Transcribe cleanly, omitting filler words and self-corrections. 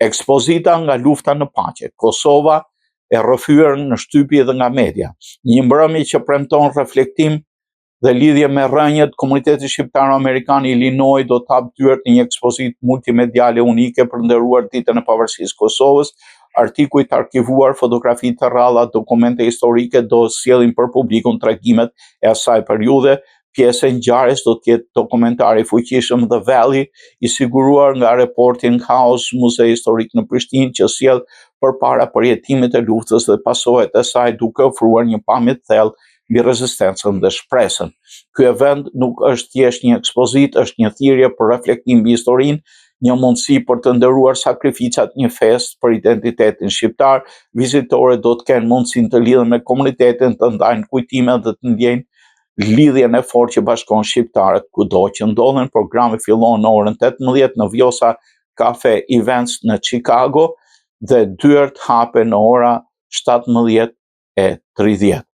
Ekspozita nga lufta në paqe, Kosova e rrëfyer në shtypje dhe nga media. Një mbrëmje që premton reflektim dhe lidhje me rrënjët, komuniteti shqiptaro-amerikan i Illinois do të hap dyert në një ekspozitë multimediale unike për nderuar ditën e pavarësisë Kosovës. Artikujt arkivuar, fotografi të rralla, dokumente historike do sjellin për publikun tregimet e asaj periudhe. Pjesë e ngjarjes do të jetë dokumentari i fuqishëm The Valley, i siguruar nga Reporting House, Muzei Historik në Prishtinë, që sjell përpara përjetimit e luftës dhe pasojat e saj, duke ofruar një pamje të thellë mbi rezistencën dhe shpresën. Ky event nuk është thjesht një ekspozitë, është një thirrje për reflektim mbi historinë, një mundësi për të nderuar sakrificat, një fest për identitetin shqiptar. Vizitorët do të kenë mundësinë të lidhen me komunitetin, të ndajnë kujtime dhe të ndjejnë lidhjen e fortë që bashkon shqiptarët kudo që ndodhen. Programi fillon në orën 18 në Vjosa Cafe Events në Chicago dhe dyert hapen në ora 17:30.